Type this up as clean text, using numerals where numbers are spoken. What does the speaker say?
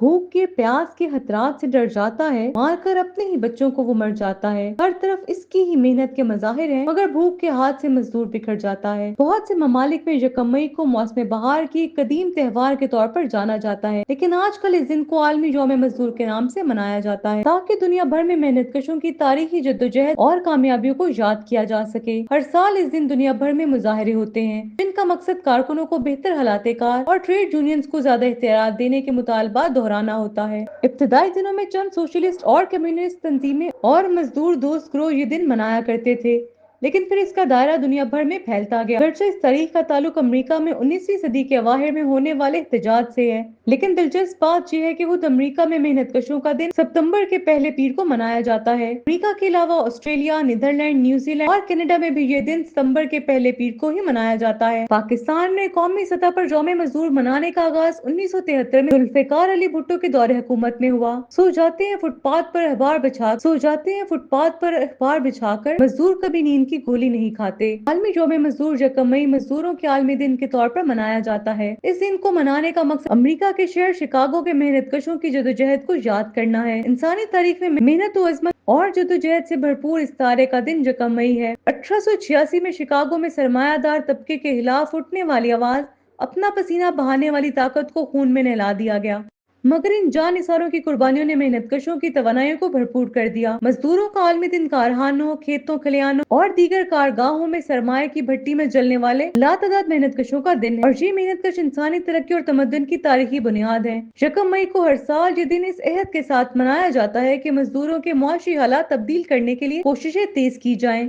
भूख के प्यास के खतरात से डर जाता है, मार कर अपने ही बच्चों को वो मर जाता है। हर तरफ इसकी ही मेहनत के मज़ाहिर हैं, मगर भूख के हाथ से मजदूर बिखर जाता है। बहुत से ममालिक में यकम मई को मौसम बहार की एक कदीम त्योहार के तौर पर जाना जाता है, लेकिन आजकल इस दिन को आलमी यौम मजदूर के नाम से मनाया जाता है, ताकि दुनिया भर में मेहनत कशों की तारीखी जद्दोजहद और कामयाबियों को याद किया जा सके। हर साल इस दिन दुनिया भर में मुजाहरे होते हैं, जिनका मकसद कारकुनों को बेहतर हालात कार और ट्रेड यूनियंस को ज्यादा इख्तियार देने के मुतालबा दोहराना होता है। इब्तदाई दिनों में चंद सोशलिस्ट और कम्युनिस्ट तंजीमें और मजदूर दोस्त ग्रोह ये दिन मनाया करते थे, लेकिन फिर इसका दायरा दुनिया भर में फैलता गया। अगरचे इस तारीख का ताल्लुक अमेरिका में 19वीं सदी के अवाखिर में होने वाले एहतजाज से है, लेकिन दिलचस्प बात यह है कि खुद अमेरिका में मेहनत कशों का दिन सितंबर के पहले पीर को मनाया जाता है। अमेरिका के अलावा ऑस्ट्रेलिया, नीदरलैंड, न्यूजीलैंड और कनाडा में भी ये दिन सितंबर के पहले पीर को ही मनाया जाता है। पाकिस्तान में कौमी सतह पर यौम मजदूर मनाने का आगाज 1973 में जुल्फिकार अली भुट्टो के दौरे हुकूमत में हुआ। सो जाते हैं फुटपाथ पर अखबार बिछाकर, मजदूर कभी नींद की गोली नहीं खाते। आलमी यौम मजदूर यकम मई मजदूरों के आलमी दिन के तौर पर मनाया जाता है। इस दिन को मनाने का मकसद अमेरिका के शहर शिकागो के मेहनत कशों की जदोजहद को याद करना है। इंसानी तारीख में मेहनत और अजमत और जदोजहद से भरपूर इस तारे का दिन यकम मई है। 1886 में शिकागो में सरमायादार तबके के खिलाफ उठने वाली आवाज, अपना पसीना बहाने वाली ताकत को खून में नहला दिया गया, मगर इन जान निसारों की कुर्बानियों ने मेहनत कशों की तवानाइयों को भरपूर कर दिया। मजदूरों का आलमी दिन कारखानों, खेतों, खलिहानों और दीगर कारगाहों में सरमाए की भट्टी में जलने वाले लातादाद मेहनत कशों का दिन है, और ये मेहनत कश इंसानी तरक्की और तमद्दुन की तारीखी बुनियाद है। यकम मई को हर साल ये दिन इस अहद के साथ मनाया जाता है कि मजदूरों के मुआशी हालात तब्दील करने के लिए कोशिशें तेज की जाएं।